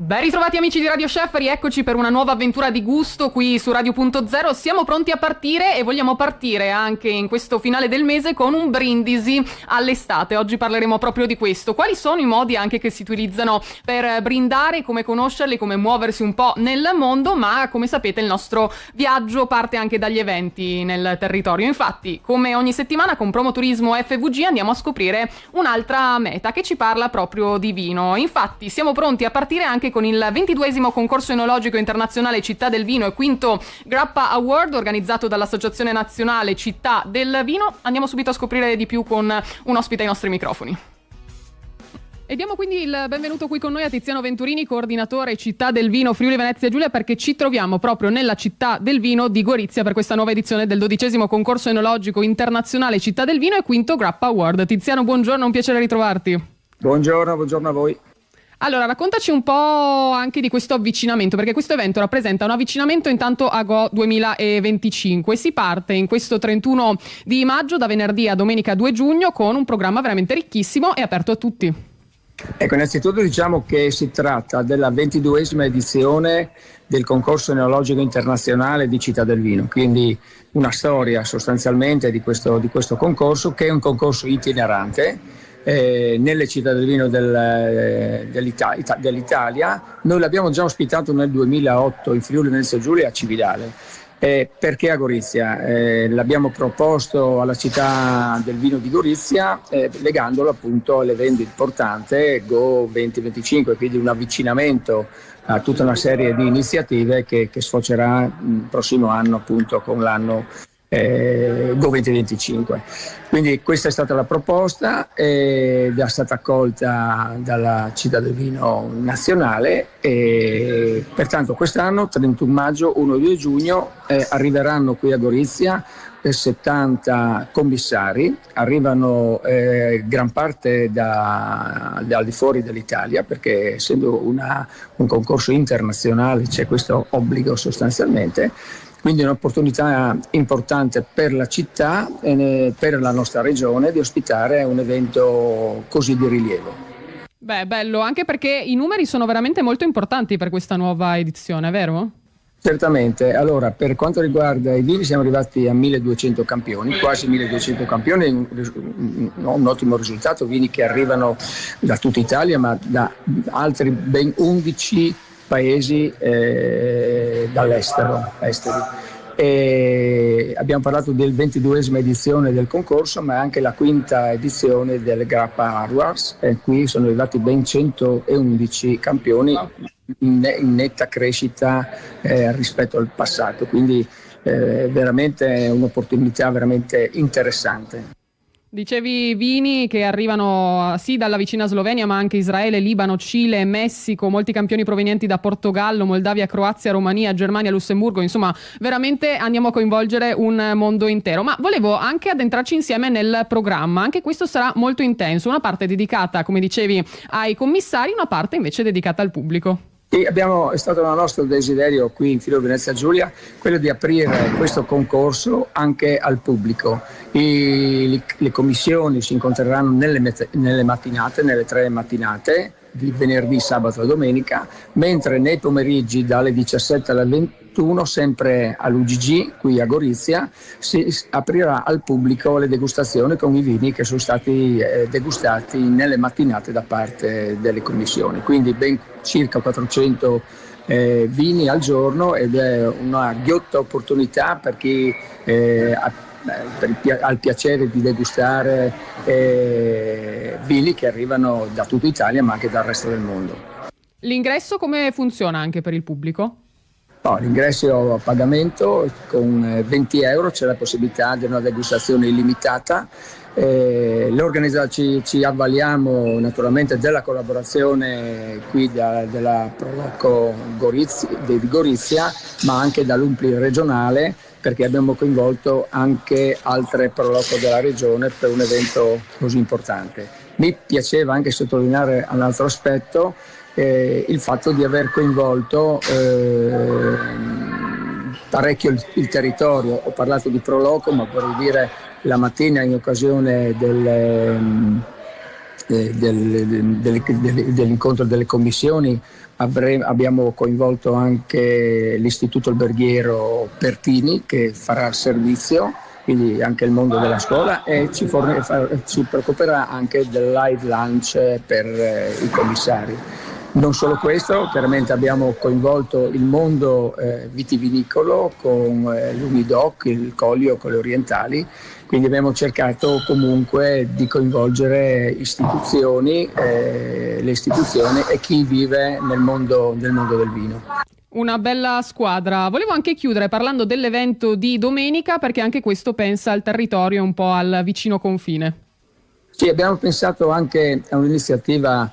Ben ritrovati amici di Radio Chef, rieccoci per una nuova avventura di gusto qui su Radio.0. Siamo pronti a partire e vogliamo partire anche in questo finale del mese con un brindisi all'estate. Oggi parleremo proprio di questo. Quali sono i modi anche che si utilizzano per brindare, come conoscerli, come muoversi un po' nel mondo, ma come sapete il nostro viaggio parte anche dagli eventi nel territorio. Infatti, come ogni settimana con Promoturismo FVG andiamo a scoprire un'altra meta che ci parla proprio di vino. Infatti siamo pronti a partire anche con il 22esimo concorso enologico internazionale Città del Vino e quinto Grappa Award organizzato dall'Associazione Nazionale Città del Vino. Andiamo subito a scoprire di più con un ospite ai nostri microfoni. E diamo quindi il benvenuto qui con noi a Tiziano Venturini, coordinatore Città del Vino Friuli Venezia Giulia, perché ci troviamo proprio nella Città del Vino di Gorizia per questa nuova edizione del 12esimo concorso enologico internazionale Città del Vino e quinto Grappa Award. Tiziano, buongiorno, un piacere ritrovarti. Buongiorno a voi. Allora, raccontaci un po' anche di questo avvicinamento, perché questo evento rappresenta un avvicinamento intanto a Go 2025. Si parte in questo 31 di maggio, da venerdì a domenica 2 giugno, con un programma veramente ricchissimo e aperto a tutti. Ecco, innanzitutto diciamo che si tratta della 22esima edizione del concorso enologico internazionale di Città del Vino, quindi una storia sostanzialmente di questo concorso, che è un concorso itinerante. Nelle città del vino dell'Italia. Noi l'abbiamo già ospitato nel 2008 in Friuli Venezia Giulia a Cividale. Perché a Gorizia? L'abbiamo proposto alla città del vino di Gorizia legandolo appunto all'evento importante Go 2025, quindi un avvicinamento a tutta una serie di iniziative che sfocerà il prossimo anno appunto con l'anno Go 2025. Quindi questa è stata la proposta ed è stata accolta dalla Città del Vino nazionale e pertanto quest'anno 31 maggio, 1 e 2 giugno arriveranno qui a Gorizia 70 commissari, arrivano gran parte al di fuori dell'Italia, perché essendo un concorso internazionale c'è questo obbligo sostanzialmente. Quindi è un'opportunità importante per la città e per la nostra regione di ospitare un evento così di rilievo. Beh, bello, anche perché i numeri sono veramente molto importanti per questa nuova edizione, vero? Certamente. Allora, per quanto riguarda i vini siamo arrivati a 1200 campioni, quasi 1200 campioni, un ottimo risultato, vini che arrivano da tutta Italia ma da altri ben 11 paesi dall'estero, esteri. E abbiamo parlato del 22esima edizione del concorso, ma anche la quinta edizione del Grappa Awards, qui sono arrivati ben 111 campioni in netta crescita rispetto al passato, quindi veramente un'opportunità veramente interessante. Dicevi vini che arrivano sì dalla vicina Slovenia, ma anche Israele, Libano, Cile, Messico, molti campioni provenienti da Portogallo, Moldavia, Croazia, Romania, Germania, Lussemburgo, insomma veramente andiamo a coinvolgere un mondo intero. Ma volevo anche addentrarci insieme nel programma, anche questo sarà molto intenso, una parte dedicata, come dicevi, ai commissari, una parte invece dedicata al pubblico. È stato il nostro desiderio qui in Friuli Venezia Giulia quello di aprire questo concorso anche al pubblico. Le commissioni si incontreranno nelle mattinate, nelle 3 mattinate di venerdì, sabato e domenica, mentre nei pomeriggi dalle 17 alle 21, sempre all'UGG qui a Gorizia, si aprirà al pubblico le degustazioni con i vini che sono stati degustati nelle mattinate da parte delle commissioni. Quindi ben circa 400 vini al giorno ed è una ghiotta opportunità per chi ha il piacere di degustare vini che arrivano da tutta Italia ma anche dal resto del mondo. L'ingresso come funziona anche per il pubblico? No, l'ingresso a pagamento con 20 euro, c'è la possibilità di una degustazione illimitata. Ci avvaliamo naturalmente della collaborazione qui della Proloco di Gorizia, ma anche dall'Umpli regionale, perché abbiamo coinvolto anche altre Proloco della regione per un evento così importante. Mi piaceva anche sottolineare un altro aspetto, il fatto di aver coinvolto parecchio il territorio. Ho parlato di Proloco, ma vorrei dire la mattina in occasione dell'incontro delle commissioni abbiamo coinvolto anche l'Istituto Alberghiero Pertini, che farà il servizio, quindi anche il mondo della scuola, e ci preoccuperà anche del live lunch per i commissari. Non solo questo, chiaramente abbiamo coinvolto il mondo vitivinicolo con l'Unidoc, il Collio con le Orientali, quindi abbiamo cercato comunque di coinvolgere le istituzioni e chi vive nel mondo del vino. Una bella squadra. Volevo anche chiudere parlando dell'evento di domenica, perché anche questo pensa al territorio e un po' al vicino confine. Sì, abbiamo pensato anche a un'iniziativa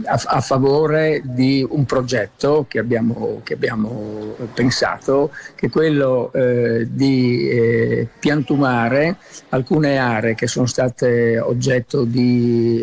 a favore di un progetto che abbiamo pensato, che è quello di piantumare alcune aree che sono state oggetto di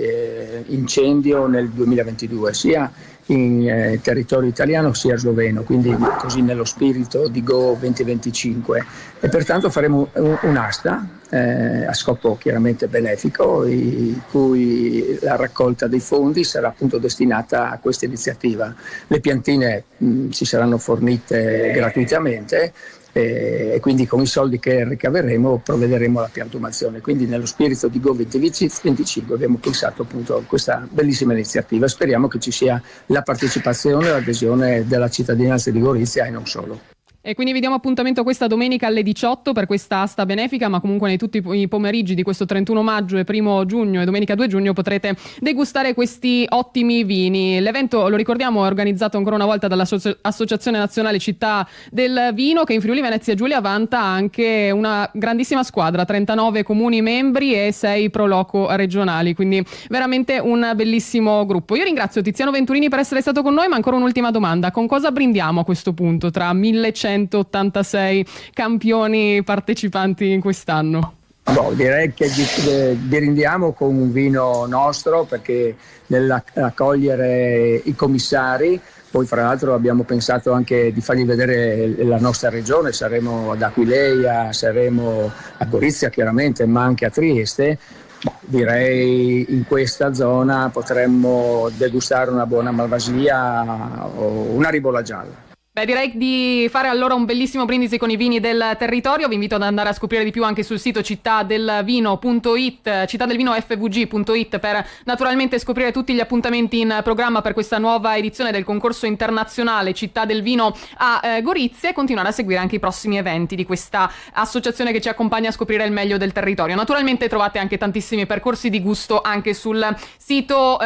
incendio nel 2022, sia in territorio italiano sia sloveno, quindi così nello spirito di Go 2025, e pertanto faremo un'asta a scopo chiaramente benefico, in cui la raccolta dei fondi sarà appunto destinata a questa iniziativa. Le piantine ci saranno fornite gratuitamente, e quindi con i soldi che ricaveremo provvederemo alla piantumazione. Quindi nello spirito di Go 2025 abbiamo pensato appunto a questa bellissima iniziativa. Speriamo che ci sia la partecipazione e l'adesione della cittadinanza di Gorizia e non solo. E quindi vi diamo appuntamento questa domenica alle 18 per questa asta benefica, ma comunque nei tutti i pomeriggi di questo 31 maggio e 1 giugno e domenica 2 giugno potrete degustare questi ottimi vini. L'evento, lo ricordiamo, è organizzato ancora una volta dall'Associazione Nazionale Città del Vino, che in Friuli Venezia Giulia vanta anche una grandissima squadra, 39 comuni membri e 6 pro loco regionali, quindi veramente un bellissimo gruppo. Io ringrazio Tiziano Venturini per essere stato con noi, ma ancora un'ultima domanda: con cosa brindiamo a questo punto tra 1186 campioni partecipanti in quest'anno? Direi che brindiamo con un vino nostro, perché nell'accogliere i commissari, poi fra l'altro abbiamo pensato anche di fargli vedere la nostra regione, saremo ad Aquileia, saremo a Gorizia chiaramente, ma anche a Trieste. Direi in questa zona potremmo degustare una buona malvasia o una ribolla gialla. Beh, direi di fare allora un bellissimo brindisi con i vini del territorio. Vi invito ad andare a scoprire di più anche sul sito cittadelvino.it, cittadelvinofvg.it, per naturalmente scoprire tutti gli appuntamenti in programma per questa nuova edizione del concorso internazionale Città del Vino a Gorizia, e continuare a seguire anche i prossimi eventi di questa associazione che ci accompagna a scoprire il meglio del territorio. Naturalmente trovate anche tantissimi percorsi di gusto anche sul sito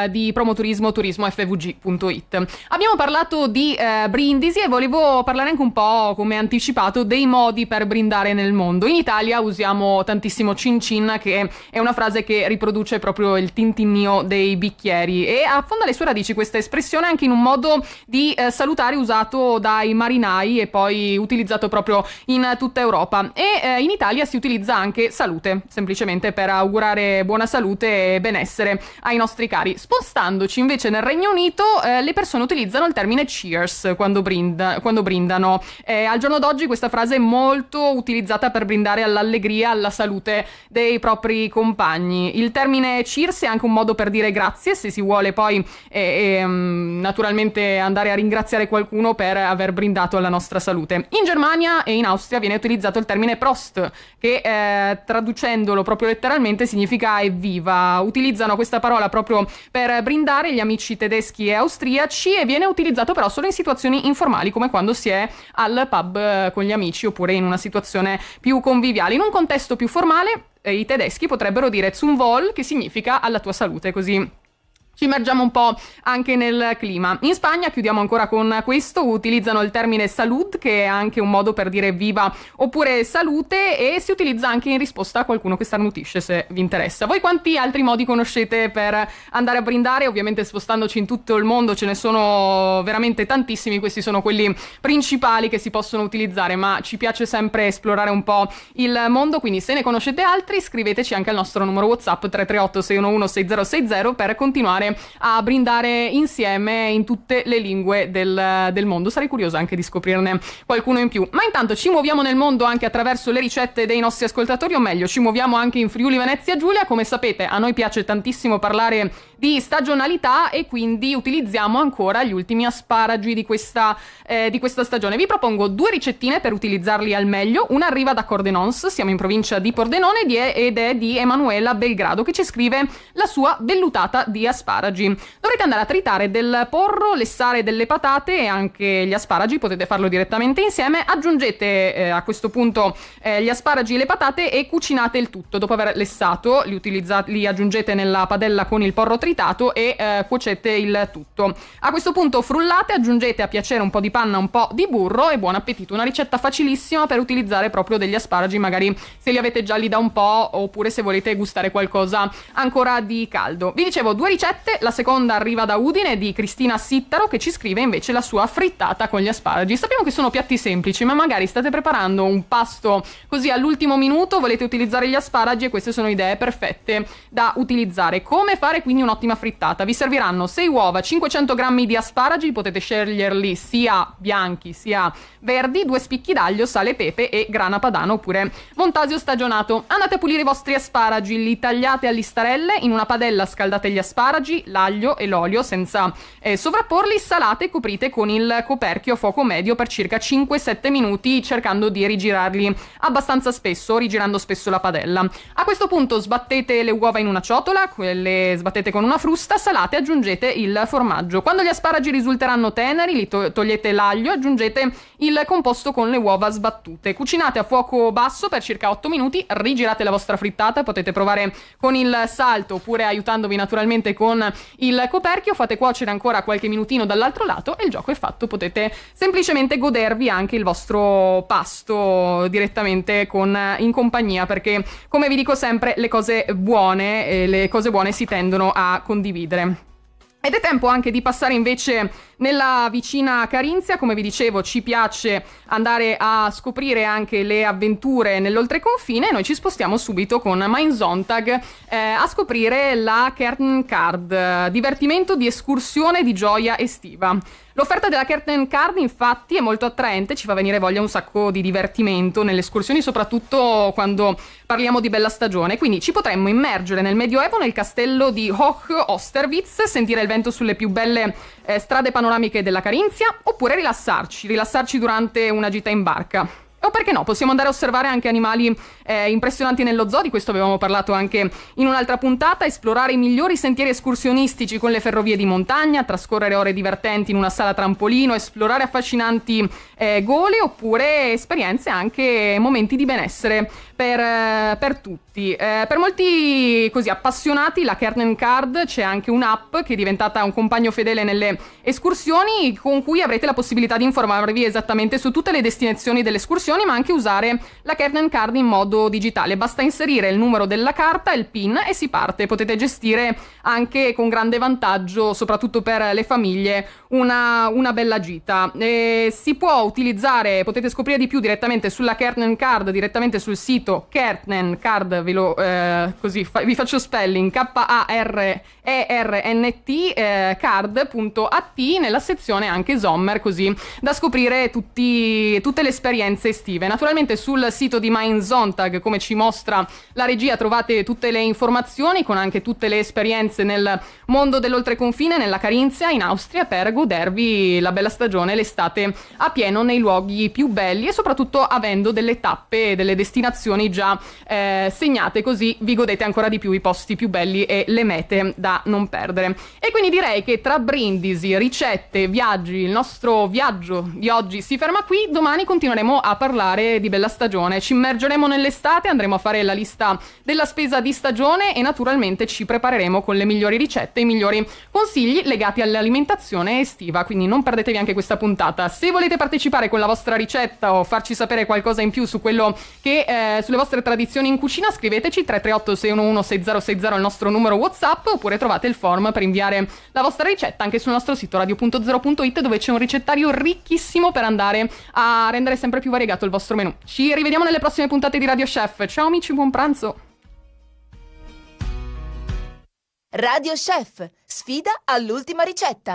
di promoturismo turismofvg.it. Abbiamo parlato di brindisi e volevo parlare anche un po', come anticipato, dei modi per brindare nel mondo. In Italia usiamo tantissimo cin cin, che è una frase che riproduce proprio il tintinnio dei bicchieri, e affonda le sue radici questa espressione anche in un modo di salutare usato dai marinai e poi utilizzato proprio in tutta Europa. E in Italia si utilizza anche salute, semplicemente per augurare buona salute e benessere ai nostri cari. Spostandoci invece nel Regno Unito, le persone utilizzano il termine cheers quando brindano. Al giorno d'oggi questa frase è molto utilizzata per brindare all'allegria, alla salute dei propri compagni. Il termine cheers è anche un modo per dire grazie, se si vuole poi naturalmente andare a ringraziare qualcuno per aver brindato alla nostra salute. In Germania e in Austria viene utilizzato il termine Prost, che traducendolo proprio letteralmente significa evviva. Utilizzano questa parola proprio per brindare gli amici tedeschi e austriaci, e viene utilizzato però solo in situazioni informali, come quando si è al pub con gli amici oppure in una situazione più conviviale. In un contesto più formale i tedeschi potrebbero dire Zum Wohl, che significa alla tua salute, così ci immergiamo un po' anche nel clima. In Spagna, chiudiamo ancora con questo, utilizzano il termine salud, che è anche un modo per dire viva oppure salute, e si utilizza anche in risposta a qualcuno che starnutisce, se vi interessa. Voi quanti altri modi conoscete per andare a brindare? Ovviamente spostandoci in tutto il mondo ce ne sono veramente tantissimi, questi sono quelli principali che si possono utilizzare, ma ci piace sempre esplorare un po' il mondo, quindi se ne conoscete altri scriveteci anche al nostro numero WhatsApp 338 611 6060 per continuare continuare a brindare insieme in tutte le lingue del mondo. Sarei curiosa anche di scoprirne qualcuno in più. Ma intanto ci muoviamo nel mondo anche attraverso le ricette dei nostri ascoltatori, o meglio, ci muoviamo anche in Friuli Venezia Giulia. Come sapete, a noi piace tantissimo parlare di stagionalità e quindi utilizziamo ancora gli ultimi asparagi di questa stagione. Vi propongo 2 ricettine per utilizzarli al meglio. Una arriva da Cordenons, siamo in provincia di Pordenone, ed è di Emanuela Belgrado, che ci scrive la sua vellutata di asparagi. Dovrete andare a tritare del porro, lessare delle patate e anche gli asparagi, potete farlo direttamente insieme. Aggiungete a questo punto gli asparagi e le patate e cucinate il tutto. Dopo aver lessato li aggiungete nella padella con il porro tritato e cuocete il tutto. A questo punto frullate, aggiungete a piacere un po' di panna, un po' di burro e buon appetito. Una ricetta facilissima per utilizzare proprio degli asparagi, magari se li avete già lì da un po', oppure se volete gustare qualcosa ancora di caldo. Vi dicevo 2 ricette, la seconda arriva da Udine, di Cristina Sittaro, che ci scrive invece la sua frittata con gli asparagi. Sappiamo che sono piatti semplici, ma magari state preparando un pasto così all'ultimo minuto, volete utilizzare gli asparagi e queste sono idee perfette da utilizzare. Come fare quindi un'ottima frittata? Vi serviranno 6 uova, 500 grammi di asparagi, potete sceglierli sia bianchi sia verdi, 2 spicchi d'aglio, sale, pepe e grana padano oppure montasio stagionato. Andate a pulire i vostri asparagi, li tagliate a listarelle, in una padella scaldate gli asparagi, l'aglio e l'olio senza sovrapporli, salate e coprite con il coperchio a fuoco medio per circa 5-7 minuti, cercando di rigirarli abbastanza spesso, rigirando spesso la padella. A questo punto sbattete le uova in una ciotola, quelle sbattete con una frusta, salate e aggiungete il formaggio. Quando gli asparagi risulteranno teneri, li togliete l'aglio, aggiungete il composto con le uova sbattute. Cucinate a fuoco basso per circa 8 minuti, rigirate la vostra frittata, potete provare con il salto oppure aiutandovi naturalmente con il coperchio, fate cuocere ancora qualche minutino dall'altro lato e il gioco è fatto, potete semplicemente godervi anche il vostro pasto direttamente in compagnia, perché come vi dico sempre le cose buone si tendono a condividere. Ed è tempo anche di passare invece nella vicina Carinzia. Come vi dicevo, ci piace andare a scoprire anche le avventure nell'oltreconfine e noi ci spostiamo subito con Mein Sonntag a scoprire la Kärtnencard, divertimento di escursione di gioia estiva. L'offerta della Kärtnencard infatti è molto attraente, ci fa venire voglia un sacco di divertimento nelle escursioni, soprattutto quando parliamo di bella stagione. Quindi ci potremmo immergere nel Medioevo nel castello di Hoch Osterwitz, sentire il vento sulle più belle strade panoramiche della Carinzia, oppure rilassarci durante una gita in barca. O perché no, possiamo andare a osservare anche animali impressionanti nello zoo, di questo avevamo parlato anche in un'altra puntata, esplorare i migliori sentieri escursionistici con le ferrovie di montagna, trascorrere ore divertenti in una sala trampolino, esplorare affascinanti gole, oppure esperienze anche momenti di benessere per tutti. Per molti così appassionati la Kärtnencard c'è anche un'app che è diventata un compagno fedele nelle escursioni, con cui avrete la possibilità di informarvi esattamente su tutte le destinazioni delle escursioni, ma anche usare la Kärtnencard in modo digitale. Basta inserire il numero della carta, il PIN e si parte. Potete gestire anche con grande vantaggio, soprattutto per le famiglie, una bella gita. Si può utilizzare, potete scoprire di più direttamente sulla Kärtnencard, direttamente sul sito Kärtnencard, vi faccio spelling, KARERNT card.at, nella sezione anche Sommer, così da scoprire tutte le esperienze estive. Naturalmente sul sito di Mein Sonntag, come ci mostra la regia, trovate tutte le informazioni con anche tutte le esperienze nel mondo dell'oltreconfine, nella Carinzia, in Austria, per godervi la bella stagione, l'estate a pieno nei luoghi più belli e soprattutto avendo delle tappe e delle destinazioni già segnate, così vi godete ancora di più i posti più belli e le mete da non perdere. E quindi direi che tra brindisi, ricette, viaggi, il nostro viaggio di oggi si ferma qui. Domani continueremo a parlare di bella stagione, ci immergeremo nell'estate, andremo a fare la lista della spesa di stagione e naturalmente ci prepareremo con le migliori ricette, i migliori consigli legati all'alimentazione estiva, quindi non perdetevi anche questa puntata. Se volete partecipare con la vostra ricetta o farci sapere qualcosa in più su quello che sulle vostre tradizioni in cucina, scriveteci 338 611 6060, il nostro numero WhatsApp, oppure trovate il form per inviare la vostra ricetta anche sul nostro sito radio.0.it, dove c'è un ricettario ricchissimo per andare a rendere sempre più variegato il vostro menù. Ci rivediamo nelle prossime puntate di Radio Chef. Ciao amici, buon pranzo! Radio Chef, sfida all'ultima ricetta.